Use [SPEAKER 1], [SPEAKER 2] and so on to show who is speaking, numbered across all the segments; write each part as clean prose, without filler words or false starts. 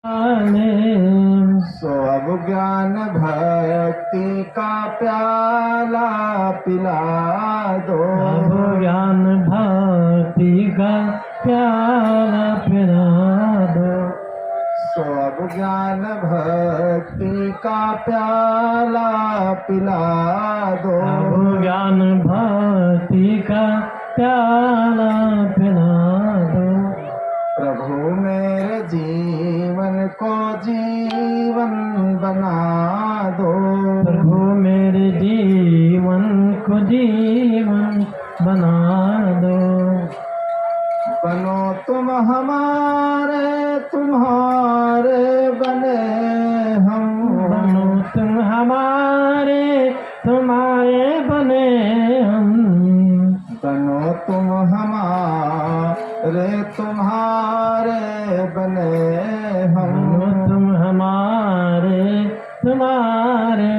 [SPEAKER 1] सो अब ज्ञान भक्ति का प्याला पिला दो।
[SPEAKER 2] अब ज्ञान भक्ति का प्याला पिला दो।
[SPEAKER 1] सो अब ज्ञान भक्ति का प्याला पिला दो।
[SPEAKER 2] अब ज्ञान भक्ति का प्याला पिला दो।
[SPEAKER 1] प्रभु मेरे जीवन को जीवन बना दो।
[SPEAKER 2] प्रभु मेरे जीवन को जीवन बना दो।
[SPEAKER 1] बनो तुम हमारे, तुम्हारे बने हम।
[SPEAKER 2] बनो तुम हमारे, तुम्हारे बने हम।
[SPEAKER 1] बनो तुम हमारे, तुम्हारे बने हम।
[SPEAKER 2] बनो तुम हमारे, तुम्हारे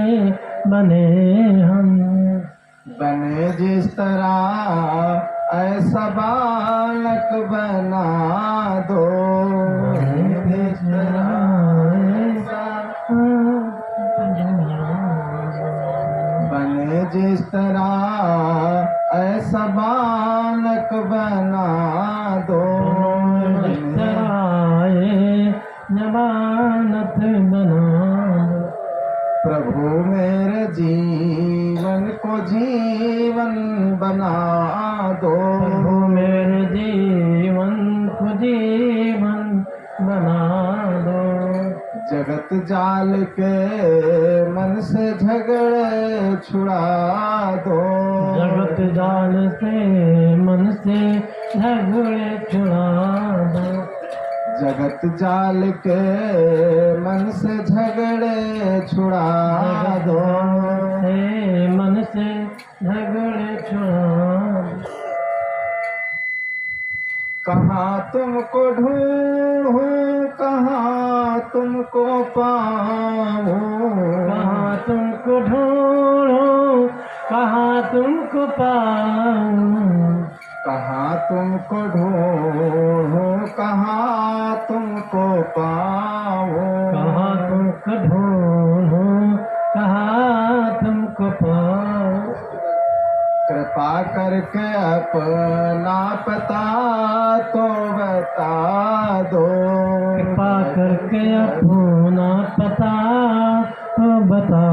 [SPEAKER 2] बने हम।
[SPEAKER 1] बने जिस तरह ऐसा बालक बना दो। जिस तरह बने जिस तरह ऐसा बालक बना दो।
[SPEAKER 2] जमानत बना दो।
[SPEAKER 1] प्रभु मेरे जीवन को जीवन बना दो।
[SPEAKER 2] प्रभु मेरे जीवन को जीवन बना दो।
[SPEAKER 1] जगत जाल के मन से झगड़े छुड़ा दो।
[SPEAKER 2] जगत जाल से मन से झगड़े छुड़ा दो।
[SPEAKER 1] जगत जाल के मन से झगड़े छुड़ा दो।
[SPEAKER 2] मन से झगड़े छुड़ा दो।
[SPEAKER 1] कहाँ तुमको ढूंढूं, कहाँ तुमको पाऊं।
[SPEAKER 2] कहाँ तुमको ढूंढूं, कहाँ तुमको पाऊं।
[SPEAKER 1] कहाँ तुमको ढूंढूं, कहाँ तुमको पाऊं।
[SPEAKER 2] कहाँ तुमको ढूंढूं, कहाँ तुमको पाऊं।
[SPEAKER 1] कृपा करके अपना पता तो बता दो।
[SPEAKER 2] कृपा करके अपना पता तो बता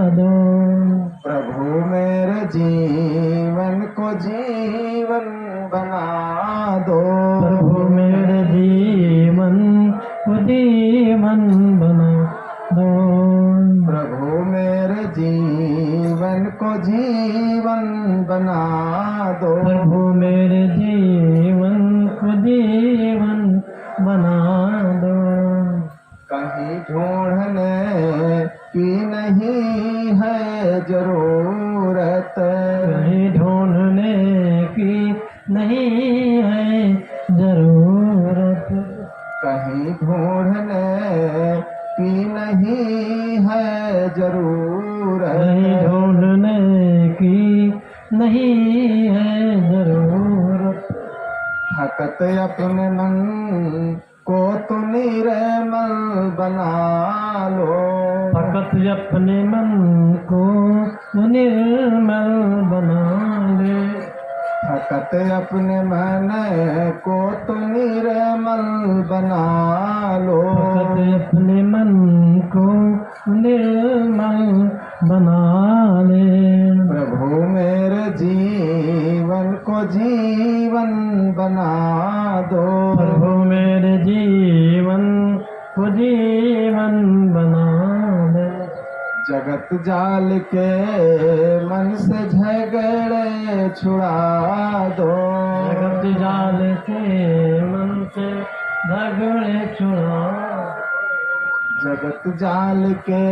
[SPEAKER 2] दो।
[SPEAKER 1] प्रभु मेरे जीवन को जीवन बना दो।
[SPEAKER 2] प्रभु मेरे जीवन को जीवन बना दो।
[SPEAKER 1] प्रभु मेरे जीवन को जीवन बना दो।
[SPEAKER 2] प्रभु मेरे जीवन को जीवन बना दो।
[SPEAKER 1] कहीं ढूंढने की नहीं है जरूरत।
[SPEAKER 2] कहीं ढूंढने की नहीं है जरूरत।
[SPEAKER 1] कहीं ढूंढने की नहीं है जरूरत।
[SPEAKER 2] कहीं ढूंढने की नहीं है जरूरत।
[SPEAKER 1] थकत अपने मन को तो निर्मल बना लो।
[SPEAKER 2] फकत अपने मन को निर्मल बना ले।
[SPEAKER 1] थकत अपने मन को तो निर्मल बना लो।
[SPEAKER 2] फकत अपने मन को निर्मल बना ले।
[SPEAKER 1] प्रभु मेरे जीवन को जीवन बना दो।
[SPEAKER 2] प्रभु मेरे जीवन को जीवन बना दे।
[SPEAKER 1] जगत जाल के मन से झगड़े छुड़ा दो।
[SPEAKER 2] जगत जाल से मन से झगड़े छुड़ा।
[SPEAKER 1] जगत जाल के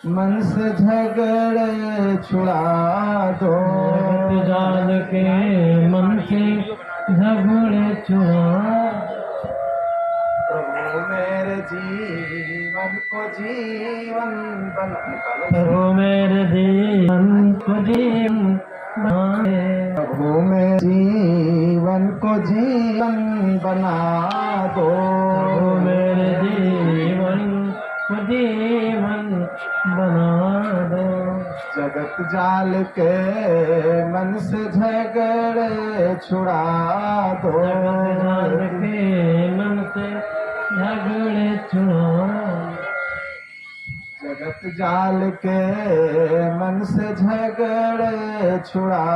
[SPEAKER 1] मन से झगड़े छुड़ा दो।
[SPEAKER 2] जगत जाल के मन से झगड़े छुड़ा।
[SPEAKER 1] प्रभु मेरे जीवन को जीवन बना।
[SPEAKER 2] प्रभु मेरे जीवन को जीवन बना दे।
[SPEAKER 1] प्रभु मेरे जीवन को जीवन बना दो।
[SPEAKER 2] प्रभु मेरे जीवन
[SPEAKER 1] जाल के मन से झगड़े छुड़ा दो।
[SPEAKER 2] जगत जाल के मन से झगड़े छुड़ा।
[SPEAKER 1] जगत जाल के मन से झगड़े छुड़ा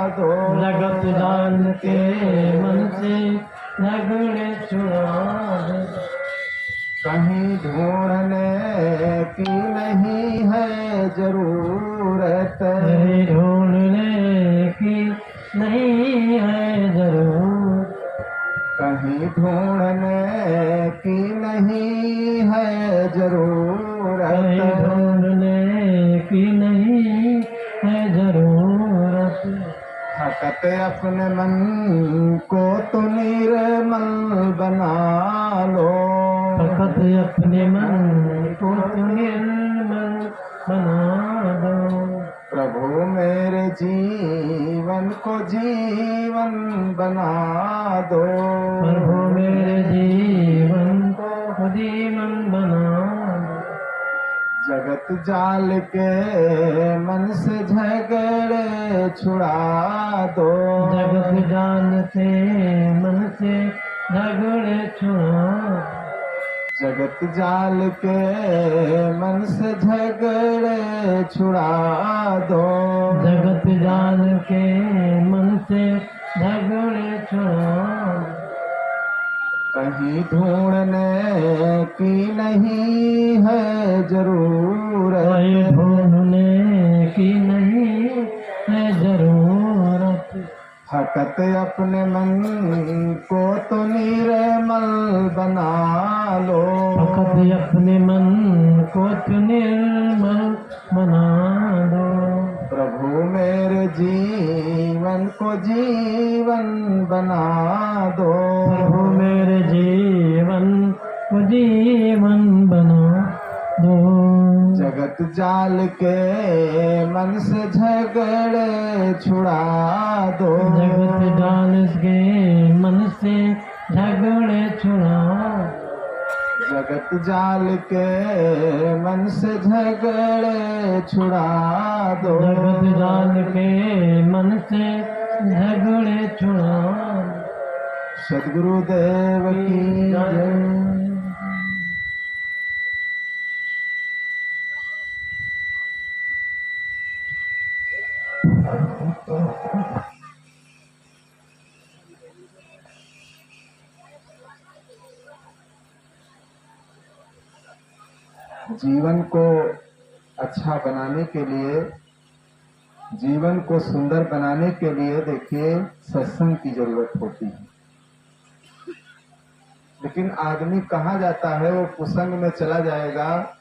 [SPEAKER 1] दो।
[SPEAKER 2] जगत जाल के मन से झगड़े छुड़ा दो।
[SPEAKER 1] कहीं ढूंढने की नहीं है जरूरत।
[SPEAKER 2] कहीं ढूंढने की नहीं है जरूरत।
[SPEAKER 1] कहीं ढूंढने की नहीं है जरूरत।
[SPEAKER 2] कहीं ढूंढने की नहीं है जरूरत।
[SPEAKER 1] हकत अपने मन को तो निर्मल बना लो।
[SPEAKER 2] फकत अपने मन को तो निर्मल बना दो।
[SPEAKER 1] प्रभु मेरे जीवन को जीवन बना दो।
[SPEAKER 2] प्रभु मेरे जीवन को जीवन बना दो।
[SPEAKER 1] जगत जाल के मन से झगड़े छुड़ा दो।
[SPEAKER 2] जगत जाल से मन से झगड़े छुड़ा।
[SPEAKER 1] जगत जाल के मन से झगड़े छुड़ा दो।
[SPEAKER 2] जगत जाल के मन से झगड़े छुड़ा।
[SPEAKER 1] कहीं ढूंढने की नहीं है जरूरत।
[SPEAKER 2] कहीं ढूंढने की नहीं है जरूरत।
[SPEAKER 1] हकत अपने मन को तो निर्मल बना लो।
[SPEAKER 2] फकत अपने मन को तो निर्मल बना दो।
[SPEAKER 1] प्रभु मेरे जीवन को जीवन बना दो।
[SPEAKER 2] प्रभु मेरे जीवन को जीवन बना दो।
[SPEAKER 1] जगत जाल के मन से झगड़े छुड़ा दो।
[SPEAKER 2] जगत जाल के मन से झगड़े छुड़ा।
[SPEAKER 1] जगत जाल के मन से झगड़े छुड़ा दो।
[SPEAKER 2] जगत जाल के मन से झगड़े छुड़ा।
[SPEAKER 1] सद्गुरुदेव की जय। जीवन को अच्छा बनाने के लिए, जीवन को सुंदर बनाने के लिए देखिए सत्संग की जरूरत होती है। लेकिन आदमी कहाँ जाता है, वो कुसंग में चला जाएगा,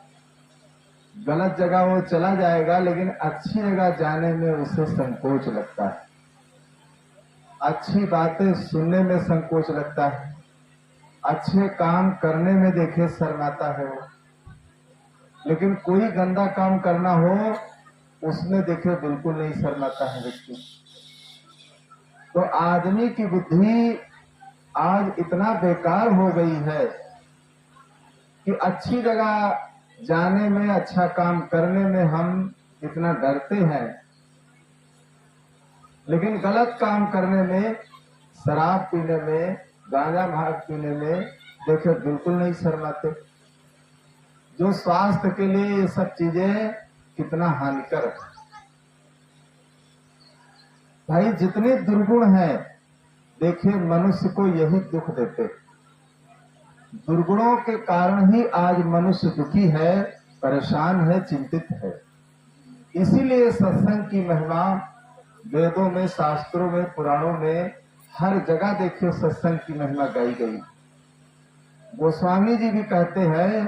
[SPEAKER 1] गलत जगह वो चला जाएगा, लेकिन अच्छी जगह जाने में उसे संकोच लगता है। अच्छी बातें सुनने में संकोच लगता है, अच्छे काम करने में देखिए शर्माता है वो। लेकिन कोई गंदा काम करना हो उसमें देखिए बिल्कुल नहीं शर्माता है व्यक्ति। तो आदमी की बुद्धि आज इतना बेकार हो गई है कि अच्छी जगह जाने में, अच्छा काम करने में हम इतना डरते हैं, लेकिन गलत काम करने में, शराब पीने में, गांजा भांग पीने में देखिए बिल्कुल नहीं शर्माते। जो स्वास्थ्य के लिए ये सब चीजें कितना हानिकारक है। भाई जितने दुर्गुण हैं देखिए मनुष्य को यही दुख देते। दुर्गुणों के कारण ही आज मनुष्य दुखी है, परेशान है, चिंतित है। इसीलिए सत्संग की महिमा वेदों में, शास्त्रों में, पुराणों में हर जगह देखिए सत्संग की महिमा गाई गई। गोस्वामी जी भी कहते हैं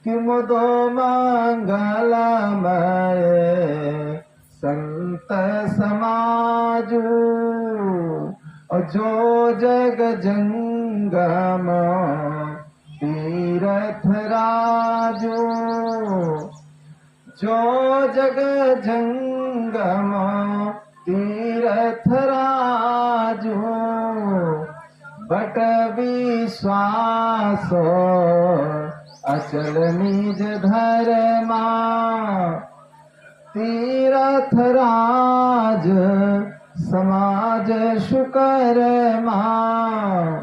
[SPEAKER 1] कि मुदो मंगलमय संत समाजू और जो जग जंगम तीरथ राजू। जो जग जंगम तीरथ राजू बट विश्वास अचल निज धर्मा। तीरथ राज समाज शुकर माँ,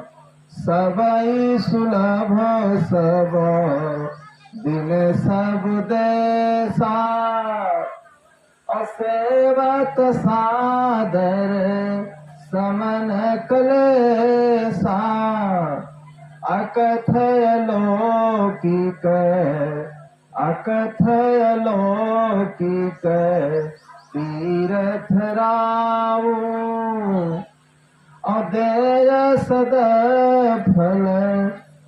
[SPEAKER 1] सबई सुलभ सब दिन सब देसा, असेवत सादर समन कलेसा, अकथय लौकिक अकथय लौकिक तीरथ राव, अदेय सद फल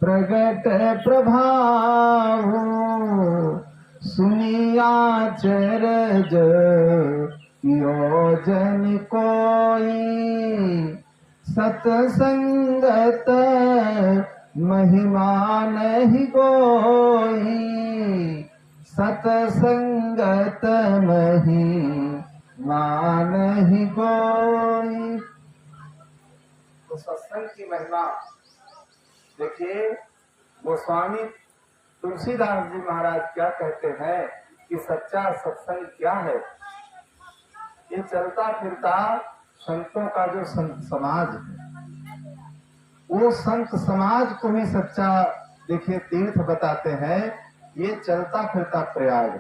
[SPEAKER 1] प्रगट प्रभाव, सुनिया चरज योजन कोई, सतसंगत महिमा नहीं कोई, सतसंगत महिमा नहीं कोई। तो सत्संग की महिमा देखिए, गोस्वामी तुलसीदास जी महाराज क्या कहते हैं कि सच्चा सत्संग क्या है। ये चलता फिरता संतों का जो संत समाज है, वो संत समाज को ही सच्चा देखिए तीर्थ बताते हैं। ये चलता फिरता प्रयाग,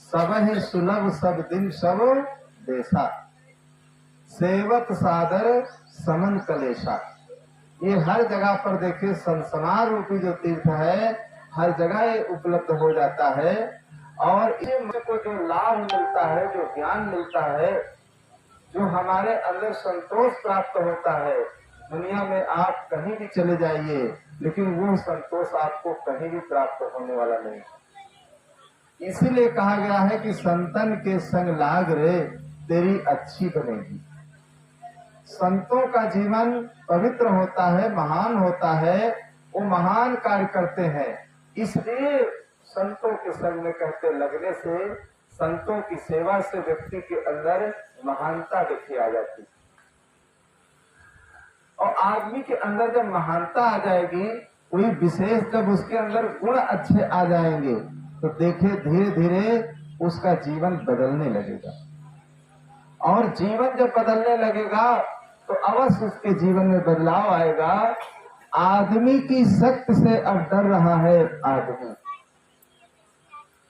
[SPEAKER 1] सब है सुलभ सब दिन सब देसा, सेवक सादर समन कलेशा। ये हर जगह पर देखिए संसमार रूपी जो तीर्थ है, हर जगह ये उपलब्ध हो जाता है। और ये को जो लाभ मिलता है, जो ज्ञान मिलता है, जो हमारे अंदर संतोष प्राप्त होता है, दुनिया में आप कहीं भी चले जाइए, लेकिन वो संतोष आपको कहीं भी प्राप्त होने वाला नहीं। इसीलिए कहा गया है कि संतन के संग लाग रे तेरी अच्छी बनेगी। संतों का जीवन पवित्र होता है, महान होता है, वो महान कार्य करते हैं। इसलिए संतों के संग में कहते लगने से, संतों की सेवा से व्यक्ति के अंदर महानता देखी आ जाती। और आदमी के अंदर जब महानता आ जाएगी, कोई विशेष जब उसके अंदर गुण अच्छे आ जाएंगे, तो देखिए धीरे धीरे उसका जीवन बदलने लगेगा। और जीवन जब बदलने लगेगा तो अवश्य उसके जीवन में बदलाव आएगा। आदमी की शक्ति से अब डर रहा है आदमी,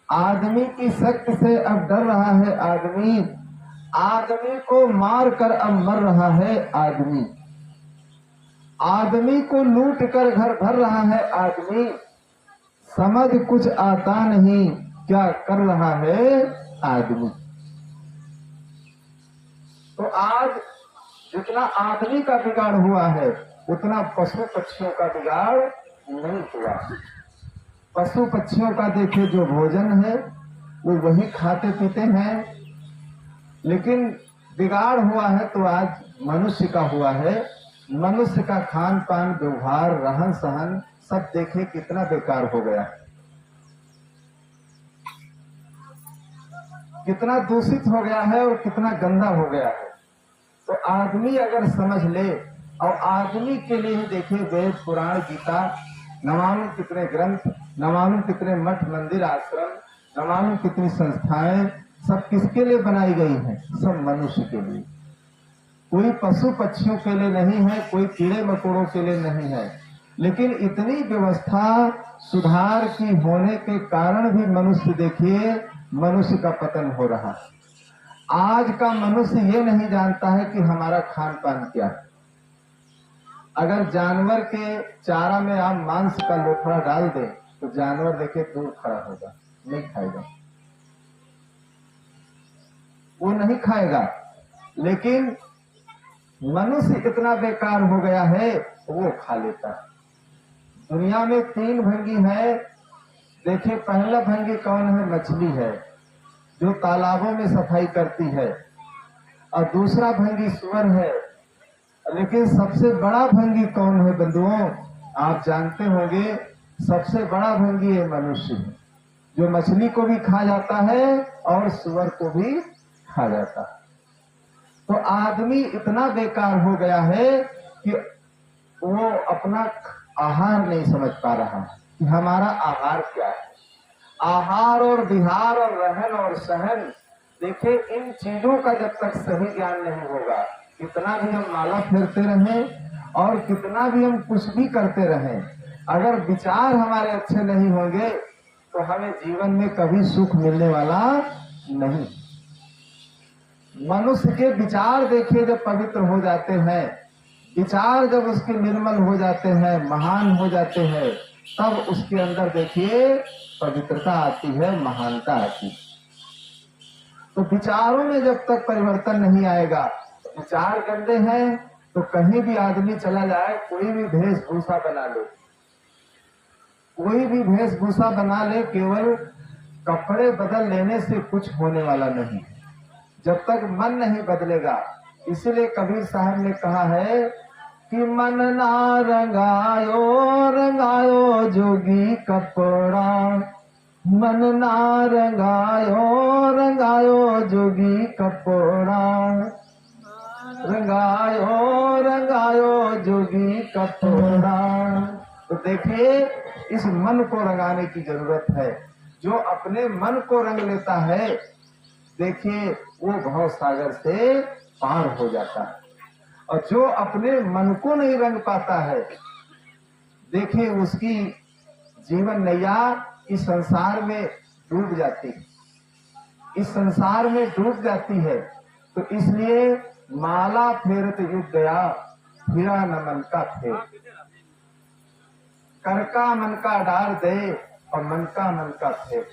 [SPEAKER 1] आदमी की शक्ति से अब डर रहा है आदमी, आदमी को मार कर अब मर रहा है आदमी, आदमी को लूट कर घर भर रहा है आदमी, समझ कुछ आता नहीं क्या कर रहा है आदमी। तो आज जितना आदमी का बिगाड़ हुआ है, उतना पशु पक्षियों का बिगाड़ नहीं हुआ। पशु पक्षियों का देखिए जो भोजन है वो वही खाते पीते हैं, लेकिन बिगाड़ हुआ है तो आज मनुष्य का हुआ है। मनुष्य का खान पान, व्यवहार, रहन सहन सब देखे कितना बेकार हो गया, कितना दूषित हो गया है और कितना गंदा हो गया है। तो आदमी अगर समझ ले, और आदमी के लिए ही देखिए वेद पुराण गीता, न मालूम कितने ग्रंथ, न मालूम कितने मठ मंदिर आश्रम, न मालूम कितनी संस्थाएं, सब किसके लिए बनाई गई हैं? सब मनुष्य के लिए। कोई पशु पक्षियों के लिए नहीं है, कोई कीड़े मकोड़ों के लिए नहीं है। लेकिन इतनी व्यवस्था सुधार की होने के कारण भी मनुष्य देखिए मनुष्य का पतन हो रहा है। आज का मनुष्य ये नहीं जानता है कि हमारा खान पान क्या है। अगर जानवर के चारा में आप मांस का लोथड़ा डाल दें तो जानवर देखे दूर खड़ा होगा, नहीं खाएगा, वो नहीं खाएगा। लेकिन मनुष्य इतना बेकार हो गया है वो खा लेता है। दुनिया में 3 भंगी है। देखिए पहला भंगी कौन है? मछली है, जो तालाबों में सफाई करती है, और दूसरा भंगी सुअर है। लेकिन सबसे बड़ा भंगी कौन है बंधुओं? आप जानते होंगे, सबसे बड़ा भंगी ये मनुष्य है, जो मछली को भी खा जाता है और सुअर को भी खा जाता है। तो आदमी इतना बेकार हो गया है कि वो अपना आहार नहीं समझ पा रहा कि हमारा आहार क्या है। आहार और विहार और रहन और सहन देखिए, इन चीजों का जब तक सही ज्ञान नहीं होगा, कितना भी हम माला फेरते रहें और कितना भी हम कुछ भी करते रहें, अगर विचार हमारे अच्छे नहीं होंगे तो हमें जीवन में कभी सुख मिलने वाला नहीं। मनुष्य के विचार देखिए, जब पवित्र हो जाते हैं, विचार जब उसके निर्मल हो जाते हैं, महान हो जाते हैं, तब उसके अंदर देखिए पवित्रता आती है, महानता आती है। तो विचारों में जब तक परिवर्तन नहीं आएगा, विचार गंदे हैं तो कहीं भी आदमी चला जाए, कोई भी वेशभूषा बना ले, कोई भी वेशभूषा बना ले, केवल कपड़े बदल लेने से कुछ होने वाला नहीं, जब तक मन नहीं बदलेगा। इसीलिए कबीर साहब ने कहा है कि मन ना रंगायो रंगायो जोगी कपड़ा, मन ना रंगायो रंगायो जोगी कपड़ा, रंगायो रंगायो जोगी कपड़ा। तो देखिए, इस मन को रंगाने की जरूरत है। जो अपने मन को रंग लेता है, देखिए वो भव सागर से पार हो जाता है, और जो अपने मन को नहीं रंग पाता है, देखिए उसकी जीवन नैया इस संसार में डूब जाती है, इस संसार में डूब जाती है। तो इसलिए माला फेरत युग गया, फिरा न मन का फेर, कर का मन का डार दे और मन का फेर।